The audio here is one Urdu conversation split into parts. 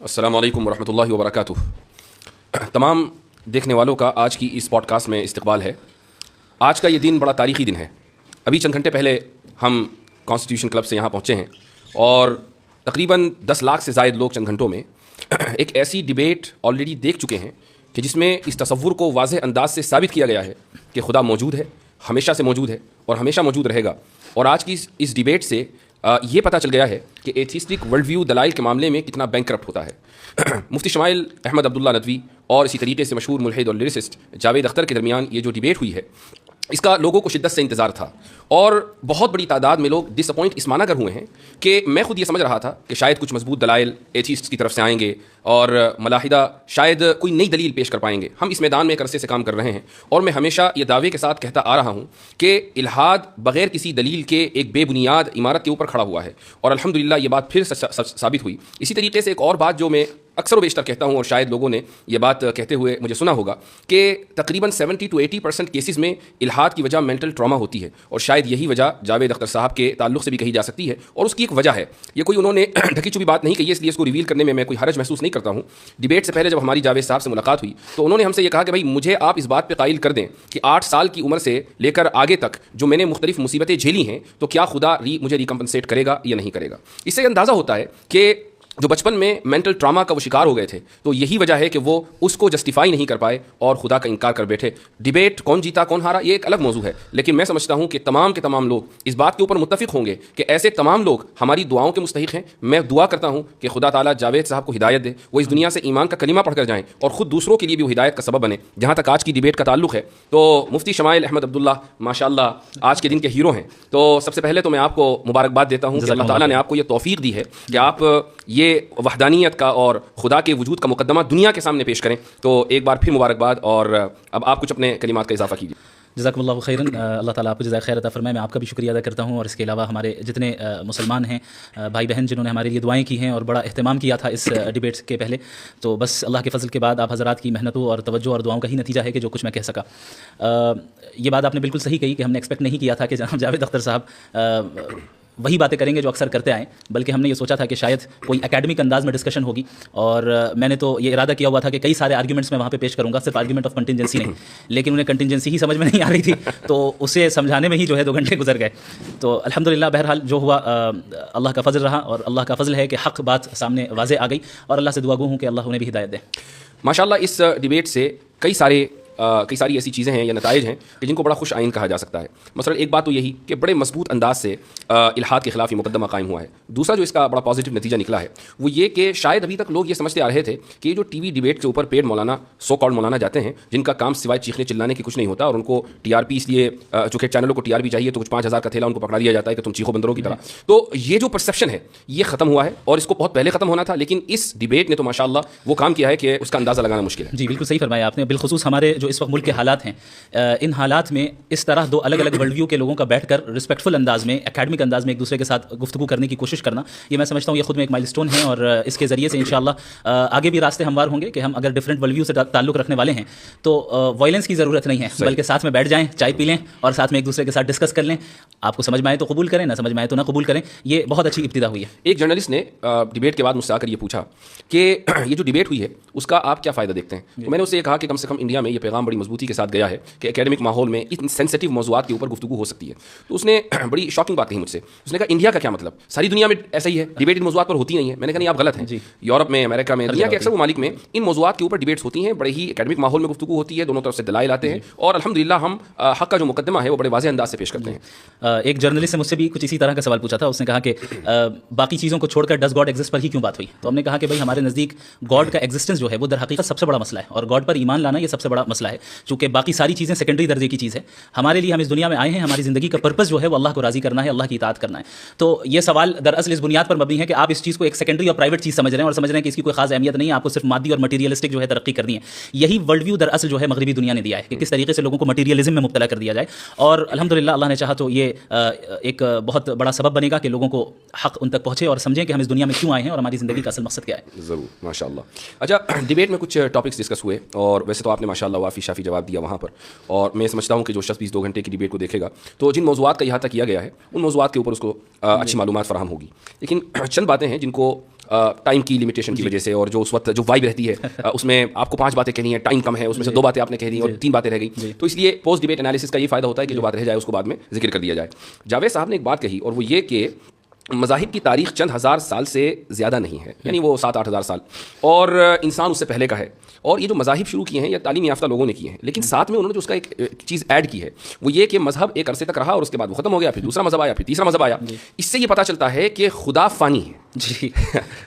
السلام علیکم ورحمۃ اللہ وبرکاتہ. تمام دیکھنے والوں کا آج کی اس پوڈ کاسٹ میں استقبال ہے. آج کا یہ دن بڑا تاریخی دن ہے. ابھی چند گھنٹے پہلے ہم کانسٹیٹیوشن کلب سے یہاں پہنچے ہیں اور تقریباً 10 لاکھ سے زائد لوگ چند گھنٹوں میں ایک ایسی ڈیبیٹ آلریڈی دیکھ چکے ہیں کہ جس میں اس تصور کو واضح انداز سے ثابت کیا گیا ہے کہ خدا موجود ہے، ہمیشہ سے موجود ہے اور ہمیشہ موجود رہے گا. اور آج کی اس ڈیبیٹ سے یہ پتہ چل گیا ہے کہ ایتھیسٹک ورلڈ ویو دلائل کے معاملے میں کتنا بینک کرپٹ ہوتا ہے. مفتی شمائل احمد عبداللہ ندوی اور اسی طریقے سے مشہور ملحد اور لیریسسٹ جاوید اختر کے درمیان یہ جو ڈیبیٹ ہوئی ہے، اس کا لوگوں کو شدت سے انتظار تھا اور بہت بڑی تعداد میں لوگ ڈس اپوائنٹ اس معنی کر ہوئے ہیں کہ میں خود یہ سمجھ رہا تھا کہ شاید کچھ مضبوط دلائل ایتھیسٹ کی طرف سے آئیں گے اور ملاحدہ شاید کوئی نئی دلیل پیش کر پائیں گے. ہم اس میدان میں ایک عرصے سے کام کر رہے ہیں اور میں ہمیشہ یہ دعوے کے ساتھ کہتا آ رہا ہوں کہ الحاد بغیر کسی دلیل کے ایک بے بنیاد عمارت کے اوپر کھڑا ہوا ہے اور الحمدللہ یہ بات پھر ثابت ہوئی. اسی طریقے سے ایک اور بات جو میں اکثر و بیشتر کہتا ہوں اور شاید لوگوں نے یہ بات کہتے ہوئے مجھے سنا ہوگا کہ تقریباً 70 to 80% کیسز میں الحاد کی وجہ مینٹل ٹراما ہوتی ہے اور شاید یہی وجہ جاوید اختر صاحب کے تعلق سے بھی کہی جا سکتی ہے اور اس کی ایک وجہ ہے. یہ کوئی انہوں نے ڈھکی چھپی بات نہیں کہی ہے، اس لیے اس کو ریویل کرنے میں کوئی حرج محسوس نہیں کرتا ہوں. ڈیبیٹ سے پہلے جب ہماری جاوید صاحب سے ملاقات ہوئی تو انہوں نے ہم سے یہ کہا کہ بھائی مجھے آپ اس بات پہ قائل کر دیں کہ 8 سال کی عمر سے لے کر آگے تک جو میں نے مختلف مصیبتیں جھیلی ہیں تو کیا خدا مجھے ریکمپنسیٹ کرے گا یا نہیں کرے گا. اس سے اندازہ ہوتا ہے کہ جو بچپن میں مینٹل ٹراما کا وہ شکار ہو گئے تھے تو یہی وجہ ہے کہ وہ اس کو جسٹیفائی نہیں کر پائے اور خدا کا انکار کر بیٹھے. ڈیبیٹ کون جیتا کون ہارا یہ ایک الگ موضوع ہے، لیکن میں سمجھتا ہوں کہ تمام کے تمام لوگ اس بات کے اوپر متفق ہوں گے کہ ایسے تمام لوگ ہماری دعاؤں کے مستحق ہیں. میں دعا کرتا ہوں کہ خدا تعالیٰ جاوید صاحب کو ہدایت دے، وہ اس دنیا سے ایمان کا کلمہ پڑھ کر جائیں اور خود دوسروں کے لیے بھی وہ ہدایت کا سبب بنے. جہاں تک آج کی ڈیبیٹ کا تعلق ہے تو مفتی شمائل احمد عبداللہ ماشاءاللہ آج کے دن کے ہیرو ہیں. تو سب سے پہلے تو میں آپ کو مبارکباد دیتا ہوں کہ اللہ تعالیٰ نے آپ کو یہ توفیق دی ہے کہ آپ یہ وحدانیت کا اور خدا کے وجود کا مقدمہ دنیا کے سامنے پیش کریں. تو ایک بار پھر مبارکباد اور اب آپ کچھ اپنے کلمات کا اضافہ کیجیے. جزاکم اللہ خیراً. اللہ تعالیٰ آپ کو جزائے خیر عطا فرمائے. میں آپ کا بھی شکریہ ادا کرتا ہوں اور اس کے علاوہ ہمارے جتنے مسلمان ہیں بھائی بہن جنہوں نے ہمارے لیے دعائیں کی ہیں اور بڑا اہتمام کیا تھا اس ڈیبیٹ کے پہلے. تو بس اللہ کے فضل کے بعد آپ حضرات کی محنتوں اور توجہ اور دعاؤں کا ہی نتیجہ ہے کہ جو کچھ میں کہہ سکا. یہ بات آپ نے بالکل صحیح کہی کہ ہم نے ایکسپیکٹ نہیں کیا تھا کہ جناب جاوید اختر صاحب وہی باتیں کریں گے جو اکثر کرتے آئیں، بلکہ ہم نے یہ سوچا تھا کہ شاید کوئی اکیڈمک انداز میں ڈسکشن ہوگی. اور میں نے تو یہ ارادہ کیا ہوا تھا کہ کئی سارے آرگیومنٹس میں وہاں پہ پیش کروں گا، صرف آرگیومنٹ آف کنٹینجنسی نہیں. لیکن انہیں کنٹینجنسی ہی سمجھ میں نہیں آ رہی تھی تو اسے سمجھانے میں ہی جو ہے 2 گھنٹے گزر گئے. تو الحمدللہ بہرحال جو ہوا اللہ کا فضل رہا اور اللہ کا فضل ہے کہ حق بات سامنے واضح آ گئی اور اللہ سے دعا گو ہوں کہ اللہ انہیں بھی ہدایت دے. ماشاءاللہ اس ڈیبیٹ سے کئی ساری ایسی چیزیں ہیں یا نتائج ہیں کہ جن کو بڑا خوش آئین کہا جا سکتا ہے. مثلا ایک بات تو یہی کہ بڑے مضبوط انداز سے الحاد کے خلاف یہ مقدمہ قائم ہوا ہے. دوسرا جو اس کا بڑا پازیٹیو نتیجہ نکلا ہے وہ یہ کہ شاید ابھی تک لوگ یہ سمجھتے آ رہے تھے کہ یہ جو ٹی وی ڈیبیٹ کے اوپر پیڈ مولانا سو کالڈ مولانا جاتے ہیں جن کا کام سوائے چیخنے چلانے کی کچھ نہیں ہوتا اور ان کو ٹی آر پی اس لیے چونکہ چینلوں کو ٹی آر پی چاہیے تو کچھ 5000 کا تھیلا ان کو پکڑا دیا جاتا ہے کہ تم چیخو بندروں کی طرح. تو یہ جو پرسیپشن ہے یہ ختم ہوا ہے اور اس کو بہت پہلے ختم ہونا تھا، لیکن اس ڈیبیٹ نے تو ماشاءاللہ وہ کام کیا ہے کہ اس کا اندازہ لگانا مشکل ہے. جی بالکل صحیح فرمایا آپ نے. بالخصوص ہمارے جو اس وقت ملک کے حالات ہیں، ان حالات میں اس طرح 2 الگ الگ ورلڈ ویو کے لوگوں کا بیٹھ کر رسپیکٹفل انداز میں اکیڈمک انداز میں ایک دوسرے کے ساتھ گفتگو کرنے کی کوشش کرنا، یہ میں سمجھتا ہوں یہ خود میں ایک مائل سٹون ہے اور اس کے ذریعے سے انشاءاللہ آگے بھی راستے ہموار ہوں گے کہ ہم اگر ڈفرینٹ ورلڈ ویو سے تعلق رکھنے والے ہیں تو وائلنس کی ضرورت نہیں ہے، بلکہ ساتھ میں بیٹھ جائیں، چائے پی لیں اور ساتھ میں ایک دوسرے کے ساتھ ڈسکس کر لیں. آپ کو سمجھ میں آئے تو قبول کریں، نہ سمجھ میں آئے تو نہ قبول کریں. یہ بہت اچھی ابتدا ہوئی ہے. ایک جرنلسٹ نے ڈیبیٹ کے بعد مجھ سے آ کر یہ پوچھا کہ یہ جو ڈیبیٹ ہوئی ہے اس کا آپ کیا فائدہ دیکھتے ہیں. تو میں نے اسے یہ کہا کہ کم سے کم انڈیا میں یہ پیغام بڑی مضبوطی کے ساتھ گیا ہے کہ اکیڈمک ماحول میں ان سینسٹیو موضوعات کے اوپر گفتگو ہو سکتی ہے. تو اس نے بڑی شاکنگ بات کہی مجھ سے. اس نے کہا انڈیا کا کیا مطلب، ساری دنیا میں ایسا ہی ہے، ڈیبیٹ ان موضوعات پر ہوتی نہیں ہے. میں نے کہا نہیں آپ غلط ہیں. یورپ میں، امریکہ میں، دنیا کے اکثر ممالک میں ان موضوعات کے اوپر ڈیبیٹس ہوتی ہیں، بڑے ہی اکیڈمک ماحول میں گفتگو ہوتی ہے، دونوں طرف سے دلائل آتے ہیں اور الحمدللہ ہم حق کا جو مقدمہ ہے وہ بڑے واضح انداز سے پیش کرتے ہیں. ایک جرنلسٹ نے مجھ سے بھی کچھ اسی طرح کا سوال پوچھا تھا. اس نے کہا کہ باقی چیزوں کو چھوڑ کر ڈز گاڈ ایگزسٹ پر ہی کیوں بات ہوئی. تو ہم نے کہا کہ بھائی ہمارے نزدیک گاڈ کا ایگزسٹنس جو ہے وہ در حقیقت سب سے بڑا مسئلہ ہے اور گاڈ پر ایمان لانا یہ سب سے بڑا مسئلہ ہے. چونکہ باقی ساری چیزیں سیکنڈری درجے کی چیز ہے. ہمارے لیے ہم اس دنیا میں آئے ہیں، ہماری زندگی کا پرپس جو ہے وہ اللہ کو راضی کرنا ہے، اللہ کی اطاعت کرنا ہے. تو یہ سوال دراصل اس بنیاد پر مبنی ہے کہ آپ اس چیز کو ایک سیکنڈری اور پرائیویٹ چیز سمجھ رہے ہیں اور سمجھ رہے ہیں کہ اس کی کوئی خاص اہمیت نہیں ہے، آپ کو صرف مادی اور مٹیریلسٹک جو ہے ترقی کرنی ہے. یہی ورلڈ ویو دراصل جو ہے مغربی دنیا نے دیا ہے کہ کس طریقے سے لوگوں کو مٹیریلزم میں مبتلا کر دیا جائے. اور الحمدللہ اللہ نے چاہا تو یہ ایک بہت بڑا سبب بنے گا کہ لوگوں کو حق ان تک پہنچے اور سمجھیں کہ ہم اس دنیا میں کیوں آئے ہیں اور ہماری زندگی کا اصل مقصد کیا ہے. ضرور ماشاءاللہ. اچھا ڈیبیٹ میں کچھ ٹاپکس ڈسکس ہوئے اور ویسے تو آپ نے ماشاءاللہ وافی شافی جواب دیا وہاں پر، اور میں سمجھتا ہوں کہ جو شخص 2 گھنٹے کی ڈیبیٹ کو دیکھے گا تو جن موضوعات کا احاطہ کیا گیا ہے ان موضوعات کے اوپر اس کو اچھی معلومات فراہم ہوگی. لیکن چند باتیں ہیں جن کو ٹائم کی لمیٹیشن کی وجہ سے اور جو اس وقت جو وائب رہتی ہے اس میں آپ کو 5 باتیں کہنی ہے, ٹائم کم ہے, اس میں سے 2 باتیں آپ نے کہہ دی اور 3 باتیں رہ گئی, تو اس لیے پوسٹ ڈیبیٹ انالیسس کا یہ فائدہ ہوتا ہے کہ جو بات رہ جائے اس کو بعد میں ذکر کر دیا جائے. جاوید صاحب نے ایک بات کہی اور وہ یہ کہ مذاہب کی تاریخ چند ہزار سال سے زیادہ نہیں ہے, یعنی وہ 7-8 ہزار سال, اور انسان اس سے پہلے کا ہے. اور یہ جو مذاہب شروع کیے ہیں یا تعلیم یافتہ لوگوں نے کیے ہیں, لیکن ساتھ میں انہوں نے جو اس کا ایک چیز ایڈ کی ہے وہ یہ کہ مذہب ایک عرصے تک رہا اور اس کے بعد وہ ختم ہو گیا, پھر دوسرا مذہب آیا, پھر تیسرا مذہب آیا. اس سے یہ پتہ چلتا ہے کہ خدا فانی ہے. جی,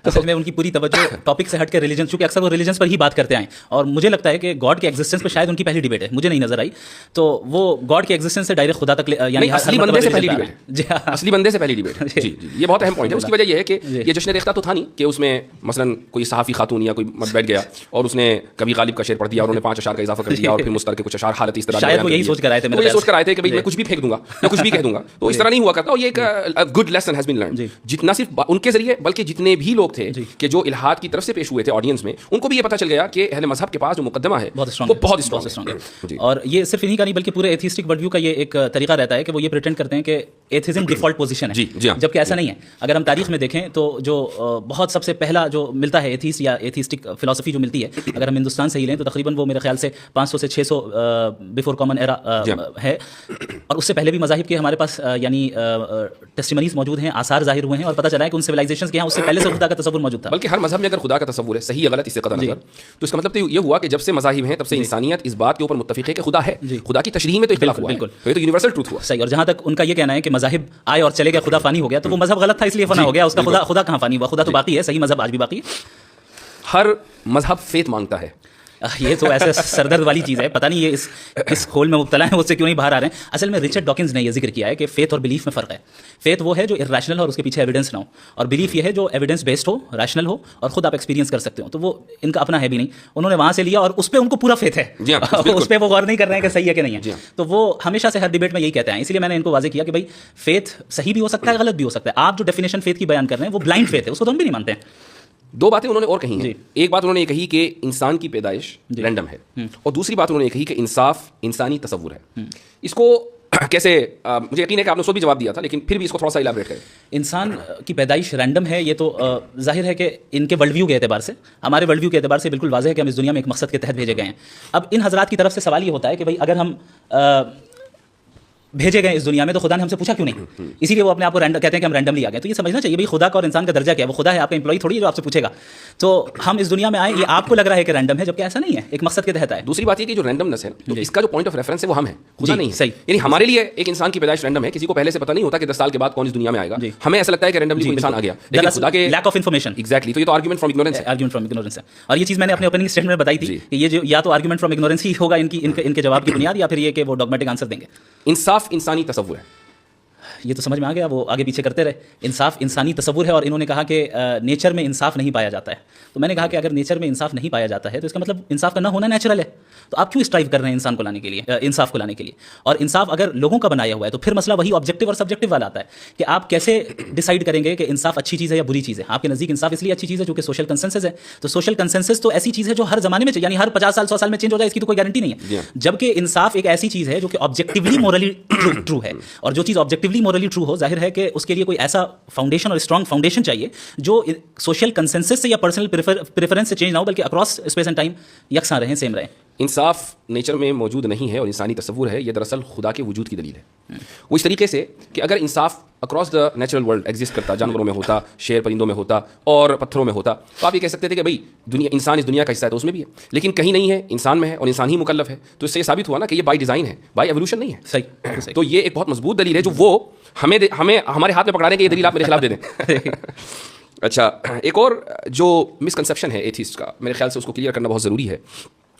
اصل میں ان کی پوری توجہ ٹاپک سے ہٹ کے ریلیجن, چونکہ اکثر وہ ریلیجنس پر ہی بات کرتے آئے, اور مجھے لگتا ہے کہ گاڈ کے ایگزسٹنس پہ شاید ان کی پہلی ڈیبیٹ ہے, مجھے نہیں نظر آئی. تو وہ گاڈ کے ایگزسٹنس سے ڈائریکٹ خدا تک, یعنی اصلی بندے سے پہلی ڈیبیٹ. جی, اصلی بندے سے پہلی ڈیبیٹ. جی, یہ بہت اہم پوائنٹ ہے. اس کی وجہ یہ ہے کہ یہ جشن ریختہ تو تھا نہیں کہ اس میں مثلا کوئی صحافی خاتون یا کوئی مرد بیٹھ گیا اور اس نے کبھی غالب کا شعر پڑھ دیا اور انہوں نے 5 اشعار کا اضافہ کر دیا اور پھر مستر کے کچھ اشعار حالت اس طرح شاید وہ یہی سوچ کر آئے تھے, یہ سوچ کر آئے تھے کہ بھائی میں کچھ بھی پھینک دوں گا یا کچھ بھی کہہ دوں گا. تو اس طرح نہیں ہوا کرتا. اور یہ ایک good lesson has been learned, جتنا صرف ان کے ذریعے بلکہ جتنے بھی لوگ تھے کہ جو الہاد کی طرف سے پیش ہوئے تھے آڈینس میں, ان کو بھی یہ پتہ چل گیا کہ اہل مذہب کے پاس جو مقدمہ ہے وہ بہت اسٹرانگ ہے. اور یہ صرف انہیں کا نہیں بلکہ پورے ایتھیسٹک ورلڈ ویو کا یہ ایک طریقہ رہتا ہے کہ وہ یہ پریٹینڈ کرتے ہیں کہ ایتھیزم ڈیفالٹ پوزیشن ہے, جبکہ ایسا نہیں ہے. اگر ہم تاریخ میں دیکھیں تو جو بہت سب سے پہلا جو ملتا ہے ایتھیسٹ یا ایتھیسٹک فلسفی جو ملتی ہے, اگر ہم ہندوستان سے ہی لیں تو تقریباً وہ میرے خیال سے 500 سے 600 بیفور کامن ایرا ہے. اور اس سے پہلے بھی مذاہب کے ہمارے پاس یعنی ٹیسٹیمنیز موجود ہیں, آثار ظاہر ہوئے ہیں, اور پتہ چلا ہے کہ ان سویلائزیشنز کے یہاں اس سے پہلے سے خدا کا تصور موجود تھا. بلکہ ہر مذہب میں اگر خدا کا تصور ہے, صحیح یا غلط, اس سے قطع نظر, تو اس کا مطلب تو یہ ہوا کہ جب سے مذاہب ہیں تب سے انسانیت اس بات کے اوپر متفق ہے کہ خدا ہے. خدا کی تشریح میں تو اختلاف ہوا, بالکل, یہ تو یونیورسل ٹروتھ ہوا. صحیح. اور جہاں تک ان کا یہ کہنا ہے کہ مذاہب آئے اور چلے گئے, خدا فانی ہو گیا, تو وہ مذہب غلط تھا, اس لیے فنا ہو گیا. اس کا خدا کہاں فانی ہوا؟ خدا تو باقی ہے, صحیح مذہب آج بھی باقی ہے. ہر مذہب فیتھ مانگتا ہے. یہ تو ایسے سردرد والی چیز ہے, پتہ نہیں یہ اس کھول میں مبتلا ہیں, اس سے کیوں نہیں باہر آ رہے ہیں. اصل میں رچرڈ ڈاکنز نے یہ ذکر کیا ہے کہ فیتھ اور بلیف میں فرق ہے. فیتھ وہ ہے جو ارریشنل ہو اور اس کے پیچھے ایویڈنس نہ ہو, اور بلیف یہ ہے جو ایویڈنس بیسڈ ہو, ریشنل ہو, اور خود آپ ایکسپیرینس کر سکتے ہو. تو وہ ان کا اپنا ہے بھی نہیں, انہوں نے وہاں سے لیا اور اس پہ ان کو پورا فیتھ ہے, اس پہ وہ غور نہیں کر رہے ہیں کہ صحیح ہے کہ نہیں ہے. تو وہ ہمیشہ سے ہر ڈیبیٹ میں یہی کہتے ہیں. اس لیے میں نے ان کو واضح کیا کہ بھائی فیتھ صحیح بھی ہو سکتا ہے, غلط بھی ہو سکتا ہے. آپ جو ڈیفینیشن فیتھ کی بیان کر رہے ہیں وہ بلائنڈ فیتھ ہے, اس کو تو ہم بھی نہیں مانتے ہیں. 2 باتیں انہوں نے اور کہی ہیں. ایک بات انہوں نے یہ کہی کہ انسان کی پیدائش رینڈم ہے, اور دوسری بات انہوں نے یہ کہی کہ انصاف انسانی تصور ہے. اس کو کیسے, مجھے یقین ہے کہ آپ نے اس کو بھی جواب دیا تھا, لیکن پھر بھی اس کو تھوڑا سا الیبریٹ کریں. انسان کی پیدائش رینڈم ہے, یہ تو ظاہر ہے کہ ان کے ورلڈ ویو کے اعتبار سے, ہمارے ورلڈ ویو کے اعتبار سے بالکل واضح ہے کہ ہم اس دنیا میں ایک مقصد کے تحت بھیجے گئے ہیں. اب ان حضرات کی طرف سے سوال یہ ہوتا ہے کہ بھائی اگر ہم بھیجے گئے اس دنیا میں تو خدا نے ہم سے پوچھا کیوں نہیں؟ اسی لیے وہ اپنے آپ کو کہتے ہیں کہ ہم رینڈملی آ گئے. تو یہ سمجھنا چاہیے بھائی خدا کا اور انسان کا درجہ کیا ہے. وہ خدا ہے, آپ کا امپلائی تھوڑی ہے جو آپ سے پوچھے گا. تو ہم اس دنیا میں آئے, یہ آپ کو لگ رہا ہے کہ رینڈم ہے, جبکہ ایسا نہیں ہے, ایک مقصد کے تحت آئے. دوسری بات یہ کہ جو رینڈمنس ہے تو اس کا جو پوائنٹ آف ریفرنس ہے وہ ہم ہیں, خدا نہیں. صحیح. یعنی ہمارے لیے ایک انسان کی پیدائش رینڈم ہے, کسی کو پہلے سے پتہ نہیں ہوتا کہ 10 سال کے بعد کون اس دنیا میں آئے گا. ہمیں ایسا لگتا ہے کہ رینڈملی کوئی انسان آ گیا, لیکن خدا کے لیک آف انفارمیشن. ایگزیکٹلی. تو یہ تو آرگومنٹ فرام اگنورینس ہے. آرگومنٹ فرام اگنورینس ہے. اور یہ چیز میں نے اپنے اوپننگ اسٹیٹمنٹ میں بتائی تھی کہ یہ جو یا تو آرگومنٹ فرام اگنورینس ہی ہوگا ان کے جواب کی بنیاد, یا پھر یہ کہ وہ ڈوگمیٹک آنسر دیں گے. انصاف انسانی تصور ہے, یہ تو سمجھ میں آ گیا, وہ آگے پیچھے کرتے رہے. انصاف انسانی تصور ہے, اور انہوں نے کہا کہ نیچر میں انصاف نہیں پایا جاتا ہے. تو میں نے کہا کہ اگر نیچر میں انصاف نہیں پایا جاتا ہے تو اس کا مطلب انصاف کا نہ ہونا نیچرل ہے. تو آپ کیوں اسٹرائیو کر رہے ہیں انسان کو لانے کے لیے, انصاف کو لانے کے لیے؟ اور انصاف اگر لوگوں کا بنایا ہوا ہے تو پھر مسئلہ وہی آبجیکٹو اور سبجیکٹو والا آتا ہے کہ آپ کیسے ڈیسائیڈ کریں گے کہ انصاف اچھی چیز ہے یا بری چیز ہے. آپ کے نزدیک انصاف اس لیے اچھی چیز ہے چونکہ سوشل کنسنسس ہے. تو سوشل کنسنسس تو ایسی چیز ہے جو ہر زمانے میں, یعنی ہر 50 سال 100 سال میں چینج ہو جائے, اس کی تو کوئی گارنٹی نہیں ہے. جبکہ انصاف ایک ایسی چیز ہے جو کہ آبجیکٹیولی مورلی ٹرو ہے, اور جو چیز آبجیکٹیولی مورلی ٹرو ہو, ظاہر ہے کہ اس کے لیے کوئی ایسا فاؤنڈیشن اور اسٹرانگ فاؤنڈیشن چاہیے جو سوشل کنسنسس سے یا پرسنل پریفرنس سے چینج نہ ہو, بلکہ اکراس اسپیس اینڈ ٹائم یکساں رہیں, سیم رہیں. انصاف نیچر میں موجود نہیں ہے اور انسانی تصور ہے, یہ دراصل خدا کے وجود کی دلیل ہے. وہ اس طریقے سے کہ اگر انصاف across the natural world exist کرتا, جانوروں میں ہوتا, شیر پرندوں میں ہوتا, اور پتھروں میں ہوتا, تو آپ یہ کہہ سکتے تھے کہ بھائی دنیا, انسان اس دنیا کا حصہ ہے تو اس میں بھی ہے, لیکن کہیں نہیں ہے, انسان میں ہے, اور انسان ہی مکلف ہے. تو اس سے یہ ثابت ہوا نا کہ یہ بائی ڈیزائن ہے, بائی ایوولوشن نہیں ہے. صحیح. تو یہ ایک بہت مضبوط دلیل ہے جو وہ ہمیں ہمارے ہاتھ میں پکڑا رہے ہیں کہ یہ دلیل آپ میرے خلاف دے دیں. اچھا, ایک اور جو مسکنسیپشن ہے ایتھیسٹ کا, میرے خیال سے اس کو کلیئر کرنا بہت ضروری ہے,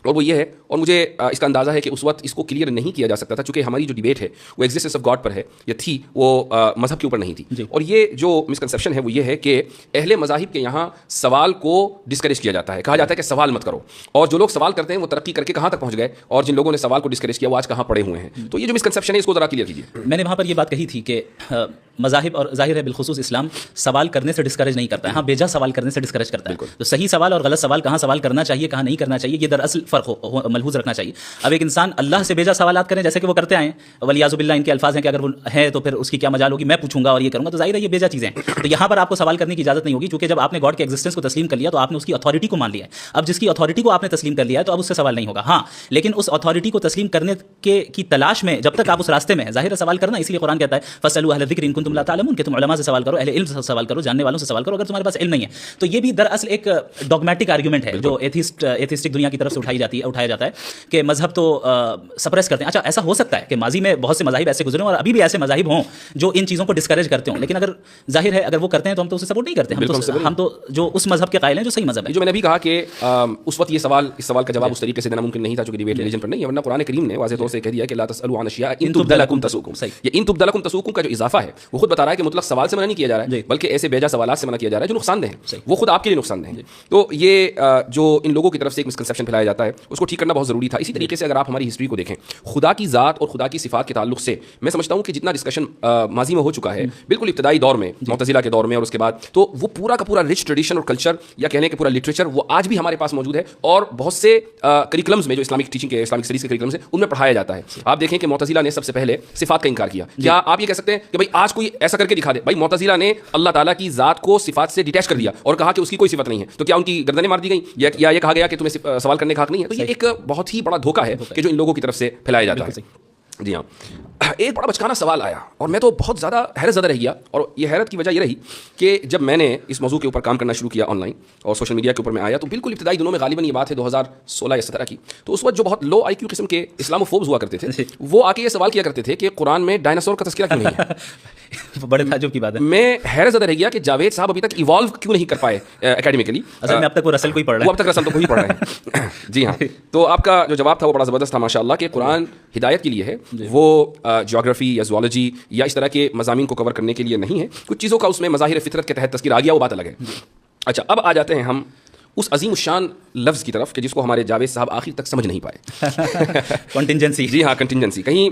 اور وہ یہ ہے, اور مجھے اس کا اندازہ ہے کہ اس وقت اس کو کلیئر نہیں کیا جا سکتا تھا چونکہ ہماری جو ڈیبیٹ ہے وہ ایگزسٹنس آف گاڈ پر ہے یا تھی, وہ مذہب کے اوپر نہیں تھی. اور یہ جو مسکنسیپشن ہے وہ یہ ہے کہ اہل مذاہب کے یہاں سوال کو ڈسکریج کیا جاتا ہے, کہا جاتا ہے کہ سوال مت کرو, اور جو لوگ سوال کرتے ہیں وہ ترقی کر کے کہاں تک پہنچ گئے, اور جن لوگوں نے سوال کو ڈسکریج کیا وہ آج کہاں پڑے ہوئے ہیں. تو یہ جو مسکنسیپشن ہے اس کو ذرا کلیئر کیجیے. میں نے وہاں پر یہ بات کہی تھی کہ مذاہب اور ظاہر ہے بالخصوص اسلام سوال کرنے سے ڈسکریج نہیں کرتا ہے, ہاں بیجا سوال کرنے سے ڈسکریج کرتا ہے. تو صحیح سوال اور غلط سوال, کہاں سوال کرنا چاہیے کہاں نہیں کرنا چاہیے, یہ دراصل فرق ملحوظ رکھنا چاہیے. اب ایک انسان اللہ سے بیجا سوالات کریں جیسے کہ وہ کرتے آئے ہیں, ولیعاذ باللہ ان کے الفاظ ہیں کہ اگر وہ ہے تو پھر اس کی کیا مجال ہوگی, میں پوچھوں گا اور یہ کروں گا, تو ظاہر ہے یہ بیجا چیزیں ہیں. تو یہاں پر آپ کو سوال کرنے کی اجازت نہیں ہوگی, کیونکہ جب آپ نے گاڈ کے ایگزسٹنس کو تسلیم کر لیا تو آپ نے اس کی اتھارٹی کو مان لیا ہے. اب جس کی اتھارٹی کو آپ نے تسلیم کر لیا ہے تو اب اس سے سوال نہیں ہوگا. ہاں لیکن اس اتھارٹی کو تسلیم کرنے کی تلاش میں جب تک آپ اس راستے میں ہیں, ظاہر ہے سوال کرنا, اس لیے قرآن کہتا ہے فاسألوا اہل الذکر ان کنتم لا تعلمون, کہ تم علماء سے سوال کرو, اہل علم سے سوال کرو, جاننے والوں سے سوال کرو اگر تمہارے پاس علم نہیں ہے. تو یہ بھی دراصل ایک ڈوگمیٹک آرگیومنٹ ہے جو ایتھیسٹک دنیا کی طرف سے اٹھایا جاتا ہے کہ مذہب تو سپریس کرتے ہیں. اچھا ایسا ہو سکتا ہے کہ ماضی میں بہت سے مذاہب ایسے گزرے ہوں اور ابھی بھی ایسے مذاہب ہوں جو ان چیزوں کو ڈسکریج کرتے ہوں, لیکن اگر ظاہر ہے اگر وہ کرتے ہیں تو ہم تو اسے سپورٹ نہیں کرتے. ہم تو جو اس مذہب کے قائل ہیں جو صحیح مذہب ہے. جو میں نے بھی کہا کہ اس وقت اس سوال کا جواب اس طریقے سے دینا ممکن نہیں تھا چونکہ ڈیبیٹ ریلیجن پر نہیں ہے, ورنہ قرآن کریم نے واضح طور سے کہہ دیا کہ لا تسألوا عن اشیاء ان تبد لکم تسؤکم. یہ ان تبد لکم تسؤکم کا جو اضافہ ہے وہ خود بتا رہا ہے کہ مطلق سوال سے منع نہیں کیا جا رہا ہے بلکہ ایسے بیجا سوالات سے منع کیا جا رہا ہے جو نقصان دہ ہیں, وہ خود آپ کے لیے نقصان دہ ہیں. تو یہ جو ان لوگوں کی طرف سے ایک مسکنسیپشن پھیلایا جاتا ہے اس کو ٹھیک کرنا بہت ضروری تھا. اسی طریقے سے اگر آپ ہماری ہسٹری کو دیکھیں خدا کی ذات اور خدا کی صفات کے تعلق سے میں سمجھتا ہوں کہ جتنا ڈسکشن ماضی میں ہو چکا ہے بالکل ابتدائی دور میں معتزلہ کے دور میں اور اس کے بعد, تو وہ پورا کا پورا رچ ٹریڈیشن اور کلچر یا کہنے کہ پورا لٹریچر وہ آج بھی ہمارے پاس موجود ہے اور بہت سے کریکلمز میں جو اسلامک ٹیچنگ کے اسلامک اسٹڈیز کے کریکلمز ہیں ان میں پڑھایا جاتا ہے. آپ دیکھیں کہ معتزلہ نے سب سے پہلے صفات کا انکار کیا. کیا آپ یہ کہہ سکتے ہیں کہ بھائی آج کوئی ایسا کر کے دکھا دے؟ بھائی معتزلہ نے اللہ تعالیٰ کی ذات کو صفات سے ڈیٹیچ کر دیا اور کہا کہ اس کی کوئی صفت نہیں ہے, تو کیا ان کی گردنیں مار دی گئیں یا یہ کہا گیا کہ تمہیں سوال کرنے کا حق نہیں ہے؟ تو یہ ایک بہت ہی بڑا دھوکہ ہے کہ جو ان لوگوں کی طرف سے پھیلایا جاتا ہے. جی ہاں, ایک بڑا بچکانا سوال آیا اور میں تو بہت زیادہ حیرت زدہ رہ گیا, اور یہ حیرت کی وجہ یہ رہی کہ جب میں نے اس موضوع کے اوپر کام کرنا شروع کیا آن لائن اور سوشل میڈیا کے اوپر میں آیا تو بالکل ابتدائی دنوں میں غالباً یہ بات ہے 2016 یا 17 کی, تو اس وقت جو بہت لو آئی کیو قسم کے اسلاموفوبز ہوا کرتے تھے وہ آ کے یہ سوال کیا کرتے تھے کہ قرآن میں ڈائناسور کا تذکرہ کیوں نہیں ہے. بڑے تعجب کی بات ہے. میں حیرت زدہ رہ گیا کہ جاوید صاحب ابھی تک ایوالو کیوں نہیں کر پائے اکیڈمیکلی. اصل میں اب تک وہ رسل کو ہی پڑھ رہے ہیں, وہ اب تک رسل کو ہی پڑھ رہے ہیں. جی ہاں, تو آپ کا جو جواب تھا وہ بڑا زبردست تھا ماشاء اللہ, کہ قرآن ہدایت کے لیے ہے, وہ جیوگرافی یا زوالوجی یا اس طرح کے مضامین کو کور کرنے کے لیے نہیں ہے. کچھ چیزوں کا اس میں مظاہر فطرت کے تحت تذکر آ گیا, وہ بات الگ ہے. اچھا اب آ جاتے ہیں ہم اس عظیم الشان لفظ کی طرف کہ جس کو ہمارے جاوید صاحب آخر تک سمجھ نہیں پائے. کنٹینجنسی. جی ہاں, کنٹینجنسی. کہیں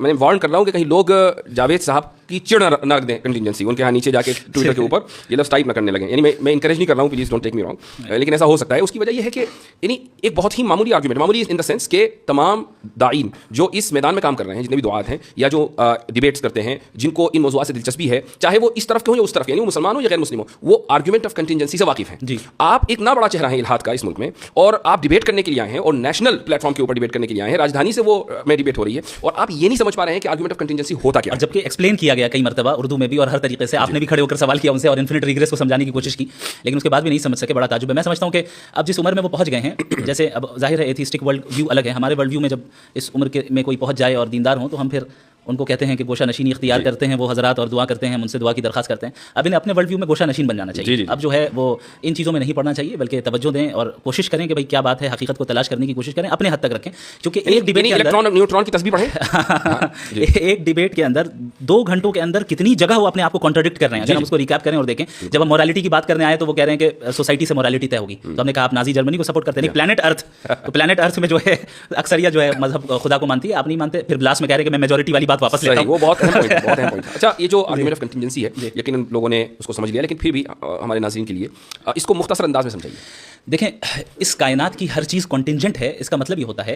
میں وارن کر رہا ہوں کہ کہیں لوگ جاوید صاحب کی چڑ نہ رکھ دیں کنٹینجنسی, ان کے ہاں نیچے جا کے ٹویٹر کے اوپر یہ لفظ ٹائپ نہ کرنے لگیں. یعنی میں انکریج نہیں کر رہا ہوں, please don't take me wrong, لیکن ایسا ہو سکتا ہے. اس کی وجہ یہ ہے کہ یعنی ایک بہت ہی معمولی آرگومنٹ, معمولی ان دا سینس کہ تمام داعین جو اس میدان میں کام کر رہے ہیں, جتنے بھی دعات ہیں یا جو ڈیبیٹس کرتے ہیں, جن کو ان موضوعات سے دلچسپی ہے, چاہے وہ اس طرف کے ہوں یا اس طرف کے, یعنی وہ مسلمان ہو یا غیر مسلم ہو, وہ آرگومنٹ آف کنٹینجنسی سے واقف ہیں. جی, آپ ایک نہ بڑا چہرہ ہیں الہاد کا اس ملک میں, اور آپ ڈیبیٹ کرنے کے لیے آئے ہیں اور نیشنل پلیٹ فارم کے اوپر ڈیبیٹ کرنے کے لیے آئے ہیں, راجدھانی سے وہ میں ڈیبیٹ ہو رہی ہے, اور آپ یہ نہیں سمجھ پا رہے ہیں کہ آرگومنٹ آف کنٹینجنسی ہوتا کیا ہے. جبکہ ایکسپلین کیا گیا کئی مرتبہ اردو میں بھی اور ہر طریقے سے, آپ نے بھی کھڑے ہو کر سوال کیا ان سے اور انفینٹ ریگریس کو سمجھانے کی کوشش کی, لیکن اس کے بعد بھی نہیں سمجھ سکے. بڑا تعجب ہے. میں سمجھتا ہوں کہ اب جس عمر میں وہ پہنچ گئے ہیں, جیسے اب ظاہر ہے ایتھیسٹک ورلڈ ویو الگ ہے, ہمارے ورلڈ ویو میں جب اس عمر کے میں کوئی پہنچ جائے اور دیندار ہوں تو ہم پھر ان کو کہتے ہیں کہ گوشہ نشینی اختیار کرتے ہیں وہ حضرات اور دعا کرتے ہیں, ان سے دعا کی درخواست کرتے ہیں. اب انہیں اپنے ورلڈ ویو میں گوشہ نشین بن جانا چاہیے. اب جو ہے وہ ان چیزوں میں نہیں پڑنا چاہیے, بلکہ توجہ دیں اور کوشش کریں کہ بھائی کیا بات ہے, حقیقت کو تلاش کرنے کی کوشش کریں, اپنے حد تک رکھیں. کیونکہ ایک ڈیبیٹ کے اندر نیوٹرون کی تسبیح پڑھیں, ایک ڈیبیٹ کے اندر 2 گھنٹوں کے اندر کتنی جگہ وہ اپنے آپ کو کانٹرڈکٹ کر رہے ہیں. اگر ہم اس کو ریکیپ کریں اور دیکھیں, جب ہم مورالیٹی کی بات کرنے آئے تو وہ کہہ رہے ہیں کہ سوسائٹی سے مورالیٹی طے ہوگی, تو ہم نے کہا آپ نازی جرمنی کو سپورٹ کرتے ہیں. پلانٹ ارتھ, تو پلانٹ ارتھ میں جو ہے اکثریت جو ہے مذہب خدا کو مانتی ہے, آپ نہیں مانتے, پھر لاسٹ میں کہہ رہے ہیں کہ میں میجورٹی والی بات واپس لیتا ہوں. وہ بہت اہم پوائنٹ. اچھا, یہ جو آرگومنٹ آف کنٹینجنسی ہے یقیناً لوگوں نے اس کو سمجھ لیا, لیکن پھر بھی ہمارے ناظرین کے لیے اس کو مختصر انداز میں سمجھائیے. دیکھیں, اس کائنات کی ہر چیز کنٹینجنٹ ہے. اس کا مطلب یہ ہوتا ہے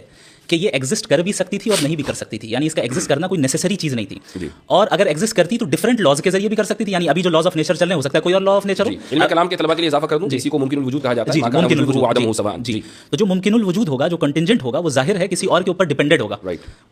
کہ یہ ایگزسٹ کر بھی سکتی تھی اور نہیں بھی کر سکتی تھی, یعنی اس کا ایگزسٹ کرنا کوئی نیسیسری چیز نہیں تھی, اور اگر ایگزسٹ کرتی تو ڈفرنٹ لاز کے ذریعے بھی کر سکتی تھی. یعنی ابھی جو لاز آف نیچر چل رہے ہیں, ہو سکتا ہے کوئی اور لا آف نیچر ہو. علم کلام کے طلباء کے لیے اضافہ کر دوں, اسی کو ممکن الوجود کہا جاتا ہے. ممکن الوجود. جی, تو جو ممکن الوجود ہوگا, جو کنٹینجنٹ ہوگا, وہ ظاہر ہے کسی اور کے اوپر ڈیپینڈنٹ ہوگا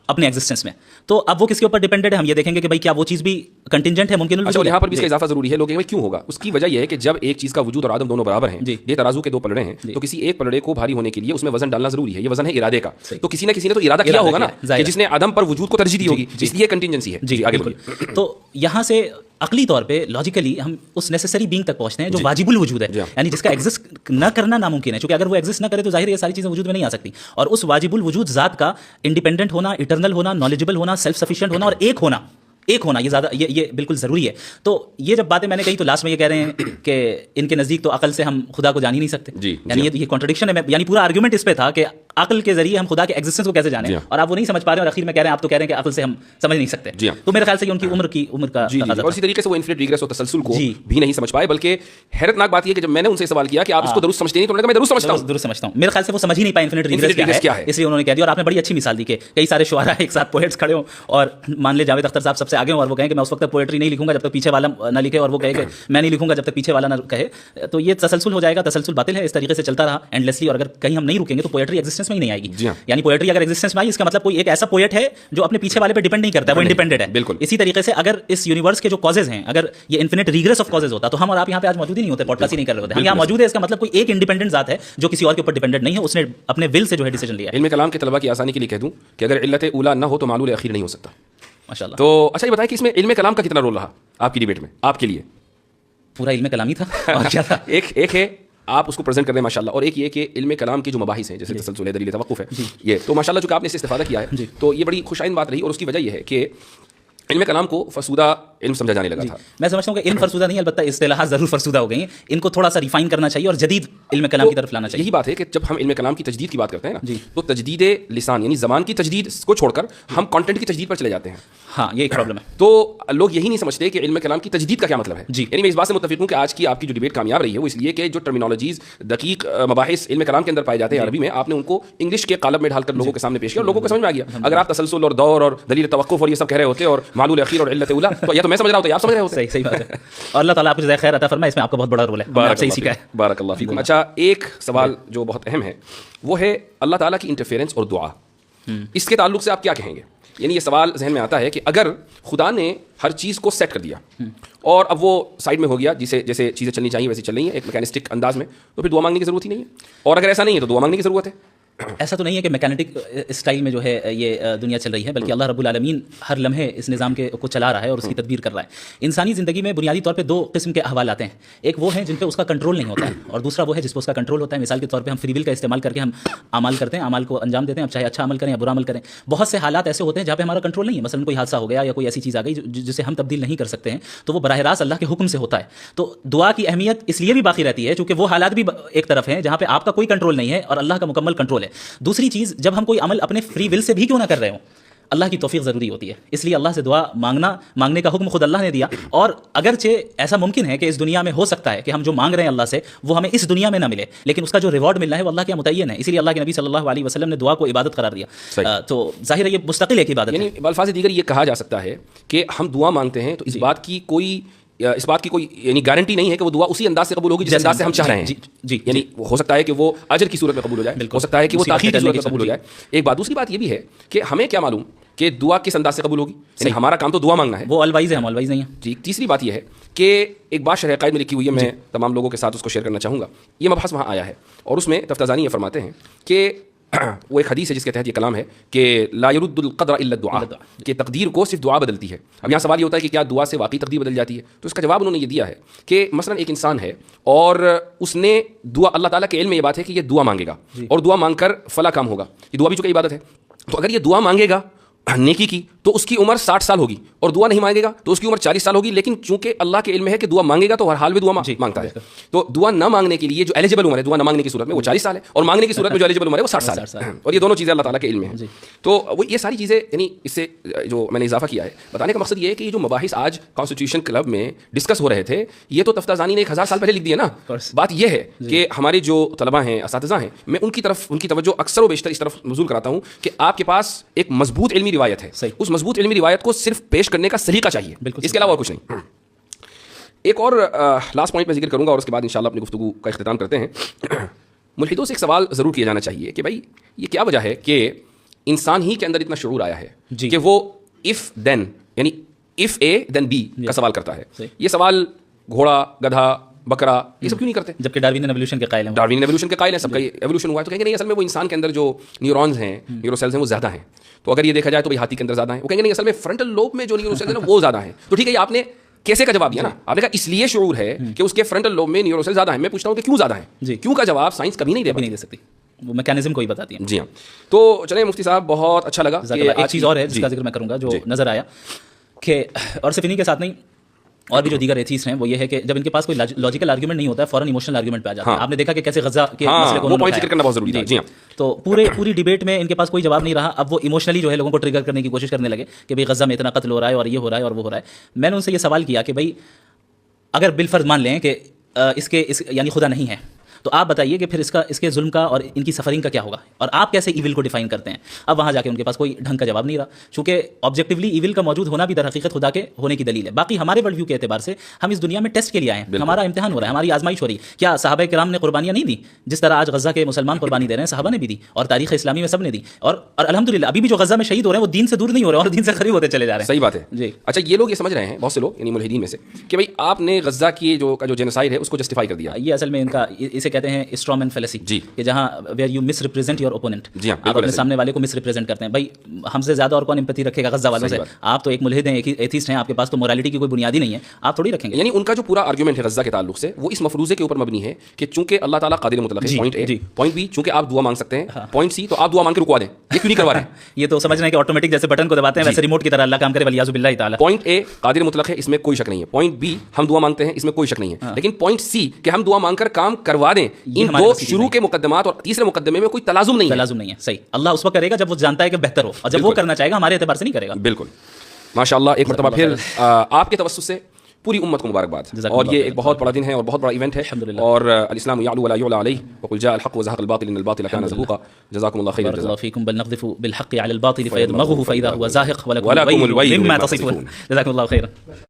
اپنے ایگزسٹنس میں. تو اب وہ کس کے اوپر ڈیپینڈنٹ ہے, ہم یہ دیکھیں گے کہ بھائی کیا وہ چیز بھی کنٹینجنٹ ہے, ممکن الوجود. یہاں پر بھی اس کا اضافہ ضروری ہے. لوگ کہیں کیوں ہوگا, اس کی وجہ یہ ہے کہ جب ایک چیز کا وجود اور عدم دونوں برابر ہیں, یہ ترازو کے 2 پلڑے ہیں, تو کسی ایک پلڑے کو بھاری ہونے کے لیے اس میں وزن ڈالنا ضروری ہے. یہ وزن ہے ارادے کا, تو کسی نہ کسی نے تو ارادہ کیا ہوگا نا, کہ جس نے عدم پر وجود کو ترجیح دی ہوگی, اس لیے کنٹینجنسی ہے. جی آگے بڑھیے. تو یہاں سے عقلی طور پہ لاجیکلی ہم اس نیسیسری بینگ تک پہنچتے ہیں جو واجب الوجود ہے, یعنی جس کا ایگزسٹ نہ کرنا ناممکن ہے. چونکہ اگر وہ ایگزسٹ نہ کرے تو ظاہر یہ ساری چیزیں وجود میں نہیں آ سکتی. اور اس واجب الوجود ذات کا انڈیپینڈنٹ ہونا, اٹرنل ہونا, نالجبل ہونا, سیلف سفیشینٹ ہونا اور ایک ہونا یہ زیادہ یہ بالکل ضروری ہے. تو یہ جب باتیں میں نے کہی تو لاسٹ میں یہ کہہ رہے ہیں کہ ان کے نزدیک تو عقل سے ہم خدا کو جان ہی نہیں سکتے. یعنی یہ کانٹرڈکشن ہے. یعنی پورا آرگومنٹ اس پہ تھا کہ عقل کے ذریعے ہم خدا کے ایگزسٹنس کو کیسے جانیں, اور آپ وہ نہیں سمجھ پا رہے ہیں اور اخیر میں کہہ رہے ہیں, آپ تو کہہ رہے ہیں کہ عقل سے ہم سمجھ نہیں سکتے. تو میرے خیال سے یہ ان کی عمر کا اور اسی طریقے سے وہ انفینٹ ریگریس اور تسلسل کو بھی نہیں سمجھ پائے. بلکہ حیرتناک بات یہ کہ جب میں نے ان سے سوال کیا کہ آپ اس کو درست سمجھتے نہیں, تو انہوں نے کہا میں درست سمجھتا ہوں. میرے خیال سے وہ سمجھ ہی نہیں پائے انفینٹ ریگریس کیا ہے, اس لیے انہوں نے کہہ دیا. اور آپ نے بڑی اچھی مثال دی کہ کئی سارے شعراء ایک ساتھ پوئٹس کھڑے ہوں اور مان لے جاوید اختر صاحب سب سے آگے ہوں اور وہ کہیں کہ میں اس وقت پوئٹری نہیں لکھوں گا جب تک پیچھے والا نہ لکھے, اور وہ کہے کہ میں نہیں لکھوں گا جب تک پیچھے والا نہ کہے. تو یہ تسلسل ہو جائے گا, تسلسل باطل ہے. اس طریقے سے چلتا رہا اینڈلیسلی, اور اگر کہیں ہم نہیں رکیں گے تو پوئٹری ایگزسٹنس میں ہی نہیں آئے گی. یعنی پوئٹری اگر ایگزسٹنس میں آئی, اس کا مطلب کوئی ایک ایسا پوئٹ ہے جو اپنے پیچھے والے پہ ڈیپینڈ نہیں کرتا ہے, وہ انڈیپینڈنٹ ہے. بالکل اسی طریقے سے اگر اس یونیورس کے جو کازز ہیں, اگر یہ انفینٹ ریگریس آف کازز ہوتا تو ہم اور آپ یہاں پہ آج موجود ہی نہیں ہوتے, پوڈ کاسٹ ہی نہیں کر رہے ہوتے. ہم یہاں موجود ہے, اس کا مطلب کوئی ایک انڈیپینڈنٹ ذات ہے جو کسی اور کے اوپر ڈیپینڈنٹ نہیں ہے, اس نے اپنے ول سے جو ہے ڈیسیژن لیا ہے. علم کلام کے طلبہ کی آسانی کے لیے کہہ دوں کہ اگر علت اولا نہ ہو تو معلول اخیر نہیں ہو سکتا. ماشاءاللہ. تو اچھا یہ بتائیں کہ اس میں علم کلام کا کتنا رول رہا آپ کی ڈیبیٹ میں, آپ کے لیے؟ پورا علم کلامی تھا اور کیا تھا. ایک ہے آپ اس کو پریزنٹ کر رہے ہیں ماشاءاللہ, اور ایک یہ کہ علم کلام کے جو مباحث ہیں جیسے تسلسل ہے, دلیل توقف ہے, یہ تو ماشاءاللہ چونکہ آپ نے اس سے استفادہ کیا ہے تو یہ بڑی خوش آئند بات رہی. اور اس کی وجہ یہ ہے کہ علم کلام کو فرسودہ علم سمجھا جانے لگا تھا. میں سمجھتا ہوں کہ علم فرسودہ نہیں, البتہ اصطلاحات ضرور فرسودہ ہو گئی ہیں. ان کو تھوڑا سا ریفائن کرنا چاہیے اور جدید علم کلام کی طرف لانا چاہیے. یہی بات ہے کہ جب ہم علم کلام کی تجدید کی بات کرتے ہیں نا, تو تجدید لسان یعنی زبان کی تجدید کو چھوڑ کر ہم کانٹینٹ کی تجدید پر چلے جاتے ہیں. ہاں یہ ایک پرابلم ہے. تو لوگ یہی نہیں سمجھتے کہ علم کلام کی تجدید کا کیا مطلب ہے. یعنی میں اس بات سے متفق ہوں کہ آج کی آپ کی جو ڈیبیٹ کامیاب رہی ہے وہ اس لیے کہ جو ٹرمینالوجیز دقیق مباحث علم کلام کے اندر پائے جاتے ہیں عربی میں, آپ نے ان کو انگلش کے قالب میں ڈھال کر لوگوں کے سامنے پیش کیا اور لوگوں کو سمجھ میں آ گیا. اگر آپ تسلسل اور دور اور دلیل توقف اور یہ سب کہہ رہے ہوتے اور معلول اخیر اور علت اولا, تو یا تو میں سمجھ رہا ہوتا یا آپ سمجھ رہے ہوتے. صحیح بات ہے. اور اللہ تعالیٰ آپ کو جزائے خیر عطا فرمائے, اس میں آپ کا بہت بڑا رول ہے. آپ سے ہی سیکھا ہے. بارک اللہ فیکم. اچھا ایک سوال جو بہت اہم ہے وہ ہے اللہ تعالیٰ کی انٹرفیئرنس اور دعا. اس کے تعلق سے آپ کیا کہیں گے؟ یعنی یہ سوال ذہن میں آتا ہے کہ اگر خدا نے ہر چیز کو سیٹ کر دیا اور اب وہ سائڈ میں ہو گیا, جیسے چیزیں چلنی چاہیے ویسے چل رہی ہیں ایک میکینسٹک انداز میں, تو پھر دعا مانگنے کی ضرورت ہی نہیں ہے. اور اگر ایسا نہیں ہے تو دعا مانگنے کی ضرورت ہے. ایسا تو نہیں ہے کہ میکینٹک اسٹائل میں جو ہے یہ دنیا چل رہی ہے, بلکہ اللہ رب العالمین ہر لمحے اس نظام کو چلا رہا ہے اور اس کی تدبیر کر رہا ہے. انسانی زندگی میں بنیادی طور پہ دو قسم کے احوال آتے ہیں. ایک وہ ہیں جن پہ اس کا کنٹرول نہیں ہوتا ہے, اور دوسرا وہ ہے جس پہ اس کا کنٹرول ہوتا ہے. مثال کے طور پہ ہم فری ول کا استعمال کر کے ہم اعمال کرتے ہیں, اعمال کو انجام دیتے ہیں, اب چاہے اچھا عمل کریں یا برا عمل کریں. بہت سے حالات ایسے ہوتے ہیں جہاں پہ ہمارا کنٹرول نہیں ہے. مثلا کوئی حادثہ ہو گیا یا کوئی ایسی چیز آ گئی جسے ہم تبدیل نہیں کر سکتے ہیں, تو وہ براہ راست اللہ کے حکم سے ہوتا ہے. تو دعا کی اہمیت اس لیے بھی باقی رہتی ہے چونکہ وہ حالات بھی ایک طرف ہیں جہاں پہ آپ کا کوئی کنٹرول نہیں ہے اور اللہ کا مکمل کنٹرول ہے. دوسری چیز, جب ہم کوئی عمل اپنے فری ول سے بھی کیوں نہ کر رہے ہوں, اللہ کی توفیق ضروری ہوتی ہے. اس لیے اللہ سے دعا مانگنے کا حکم خود اللہ نے دیا. اور اگرچہ ایسا ممکن ہے کہ اس دنیا میں ہو سکتا ہے کہ ہم جو مانگ رہے ہیں اللہ سے وہ ہمیں اس دنیا میں نہ ملے, لیکن اس کا جو ریوارڈ ملنا ہے وہ اللہ کے متعین ہے. اسی لیے اللہ کے نبی صلی اللہ علیہ وسلم نے دعا کو عبادت قرار دیا. تو ظاہر ہے یہ مستقل ایک عبادت ہے. یعنی بالفاظ دیگر یہ کہا جا سکتا ہے کہ ہم دعا مانگتے ہیں تو اس بات کی کوئی یعنی گارنٹی نہیں ہے کہ وہ دعا اسی انداز سے قبول ہوگی جس انداز سے ہم چاہ رہے ہیں. یعنی ہو سکتا ہے کہ وہ اجر کی صورت میں قبول ہو جائے, ہو سکتا ہے کہ وہ تاخیر کی صورت میں قبول ہو جائے. ایک بات. دوسری بات یہ بھی ہے کہ ہمیں کیا معلوم کہ دعا کس انداز سے قبول ہوگی, یعنی ہمارا کام تو دعا مانگنا ہے, وہ الوائز ہے, ہم الوائز نہیں ہیں. جی. تیسری بات یہ ہے کہ ایک بات شرح عقائد میں لکھی ہوئی ہے, میں تمام لوگوں کے ساتھ اس کو شیئر کرنا چاہوں گا. یہ مبحث وہاں آیا ہے اور اس میں تفتازانی یہ فرماتے ہیں کہ وہ ایک حدیث ہے جس کے تحت یہ کلام ہے کہ لا يرد القدر الا الدعاء, کہ تقدیر کو صرف دعا بدلتی ہے. اب یہاں سوال یہ ہوتا ہے کہ کیا دعا سے واقعی تقدیر بدل جاتی ہے؟ تو اس کا جواب انہوں نے یہ دیا ہے کہ مثلا ایک انسان ہے اور اس نے دعا, اللہ تعالیٰ کے علم میں یہ بات ہے کہ یہ دعا مانگے گا اور دعا مانگ کر فلاں کام ہوگا. یہ دعا بھی چونکہ عبادت ہے, تو اگر یہ دعا مانگے گا نیکی کی تو اس کی عمر 60 سال ہوگی, اور دعا نہیں مانگے گا تو اس کی عمر 40 سال ہوگی. لیکن چونکہ اللہ کے علم میں ہے کہ دعا مانگے گا تو ہر حال میں دعا مانگتا ہے, تو دعا نہ مانگنے کے لیے جو ایلیجبل عمر ہے دعا نہ مانگنے کی صورت میں وہ 40 سال ہے, اور مانگنے کی صورت میں جو ایلیجبل عمر ہے وہ 60 سال ہے. اور یہ دونوں چیزیں اللہ تعالیٰ کے علم میں ہیں. تو وہ یہ ساری چیزیں, یعنی اس سے جو میں نے اضافہ کیا ہے بتانے کا مقصد یہ ہے کہ یہ جو مباحث آج کانسٹیٹیوشن کلب میں ڈسکس ہو رہے تھے یہ تو تفتازانی نے 1000 سال پہلے لکھ دیا نا. بات یہ ہے کہ ہمارے جو طلباء ہیں, اساتذہ ہیں, میں ان کی توجہ اکثر و بیشتر اس طرف مبذول کراتا ہوں کہ آپ کے پاس ایک مضبوط علمی روایت ہے, اس مضبوط علمی روایت کو صرف پیش کرنے کا سلیقہ چاہیے, اس کے علاوہ اور کچھ نہیں. ایک اور لاسٹ پوائنٹ میں ذکر کروں گا اور اس کے بعد انشاءاللہ اپنی گفتگو کا اختتام کرتے ہیں. ملحدوں سے ایک سوال ضرور کیا جانا چاہیے کہ بھائی یہ کیا وجہ ہے کہ انسان ہی کے اندر اتنا شعور آیا ہے کہ وہ اف دین یعنی اف اے دین بی کا سوال کرتا ہے. یہ سوال گھوڑا, گدھا, بکرا یہ سب کیوں نہیں کرتے؟ جبکہ ڈاروین ایوولوشن کے قائل ہیں. ڈاروین ایوولوشن کے قائل ہیں, سب کا ایوولوشن ہوا ہے. تو کہیں گے نہیں, اصل میں وہ انسان کے اندر جو نیورونز ہیں, نیورو سیلز ہیں وہ زیادہ ہیں. تو اگر یہ دیکھا جائے تو بھائی ہاتھی کے اندر زیادہ ہیں. وہ کہیں گے نہیں, اصل میں فرنٹل لوب میں جو نیورو سیلز ہیں وہ زیادہ ہیں. تو ٹھیک ہے, یہ آپ نے کیسے کا جواب دیا نا, آپ نے کہا اس لیے شعور ہے کہ اس کے فرنٹل لوب میں نیورو سیل زیادہ ہیں. میں پوچھتا ہوں کہ کیوں زیادہ ہیں؟ کیوں کا جواب سائنس کبھی نہیں دے سکتی, وہ میکینزم کو ہی بتاتی ہے. جی ہاں. تو چلیں مفتی صاحب, بہت اچھا لگا. ایک چیز اور ہے جس کا ذکر میں کروں گا جو نظر آیا کہ, اور صرف انہیں کے ساتھ نہیں, اور بھی جو دیگر ایتھیسٹ ہیں وہ یہ ہے کہ جب ان کے پاس کوئی لاجیکل آرگومنٹ نہیں ہوتا ہے فوراً ایموشنل آرگومنٹ پہ آ جاتے ہیں. آپ نے دیکھا کہ کیسے غزہ کے مسئلے کو وہ پوائنٹ ذکر کرنا بہت ضروری ہے. جی ہاں. تو پوری ڈیبیٹ میں ان کے پاس کوئی جواب نہیں رہا. اب وہ ایموشنلی جو ہے لوگوں کو ٹریگر کرنے کی کوشش کرنے لگے کہ بھائی غزہ میں اتنا قتل ہو رہا ہے اور یہ ہو رہا ہے اور وہ ہو رہا ہے. میں نے ان سے یہ سوال کیا کہ بھائی اگر بالفرض مان لیں کہ یعنی خدا نہیں ہے تو آپ بتائیے کہ پھر اس کے ظلم کا اور ان کی سفرنگ کا کیا ہوگا اور آپ کیسے ایول کو ڈیفائن کرتے ہیں. اب وہاں جا کے ان کے پاس کوئی ڈھنگ کا جواب نہیں رہا چونکہ آبجیکٹیولی ایول کا موجود ہونا بھی در حقیقت خدا کے ہونے کی دلیل ہے. باقی ہمارے ورلڈ ویو کے اعتبار سے ہم اس دنیا میں ٹیسٹ کے لیے آئے ہیں, ہمارا امتحان ہو رہا ہے, ہماری آزمائش ہو رہی ہے. کیا صحابہ کرام نے قربانیاں نہیں دی جس طرح آج غزہ کے مسلمان قربانی دے رہے ہیں؟ صحابہ نے بھی دی اور تاریخ اسلامی میں سب نے دی. اور الحمدللہ ابھی بھی جو غزہ میں شہید ہو رہے ہیں وہ دین سے دور نہیں ہو رہے اور دین سے قریب ہوتے چلے جا رہے ہیں. صحیح بات ہے جی. اچھا یہ لوگ یہ سمجھ رہے ہیں بہت سے لوگ یعنی ملحدین میں سے کہ بھائی آپ نے غزہ کی جو جینوسائیڈ ہے اس کو جسٹیفائی کر دیا. یہ اصل میں ان کا اسے کہتے ہیں اسٹرومین فیلیسی کہ جہاں where you misrepresent your opponent. جی ہاں, آپ اپنے سامنے والے کو مس ریپرزینٹ کرتے ہیں. بھائی ہم سے زیادہ اور کون امپیتھی رکھے گا غزہ والوں سے؟ آپ تو ایک ملحد ہیں, ایتھیسٹ ہیں, آپ کے پاس تو مورالیٹی کی کوئی بنیادی نہیں ہے, آپ تھوڑی رکھیں گے. یعنی ان کا جو پورا آرگومنٹ ہے غزہ کے تعلق سے وہ اس مفروضے کے اوپر مبنی ہے کہ چونکہ اللہ تعالیٰ قادر مطلق ہے, پوائنٹ اے. پوائنٹ بی, چونکہ آپ دعا مانگ سکتے ہیں. پوائنٹ سی, تو آپ دعا مانگ کے رکوا دیں. یہ کیوں نہیں کروا رہے ہیں؟ یہ تو سمجھ رہے ہیں کہ آٹومیٹک جیسے بٹن کو دباتے ہیں ویسے ریموٹ کی طرح اللہ کام کرے ولیعوذ باللہ تعالیٰ. پوائنٹ اے قادر مطلق ہے, اس میں کوئی شک نہیں ہے. پوائنٹ بی ہم دعا مانگتے ہیں, اس میں کوئی شک نہیں ہے. لیکن پوائنٹ سی کہ ہم دعا مانگ کر کام کروا دیں, ان دو شروع کے مقدمات اور تیسرے مقدمے میں کوئی تلازم نہیں ہے. صحیح. اللہ اس وقت کرے گا جب وہ جانتا ہے کہ بہتر ہو, اور جب وہ کرنا چاہے گا ہمارے اعتبار سے نہیں کرے گا. بالکل. ماشاءاللہ ایک مرتبہ پھر آپ کے توسط سے پوری امت کو مبارکباد. اور یہ ایک بہت بڑا دن ہے اور بہت بڑا ایونٹ ہے, اور الاسلام یعلو ولا يعلى عليه وقل جاء الحق وزهق الباطل ان الباطل كان زهوقا. جزاكم الله خير الجزاء. فيكم بل نقذف بالحق على الباطل فيدمغه فاذا هو زاهق ولكم الويل مما تصفون. جزاكم الله خيرا.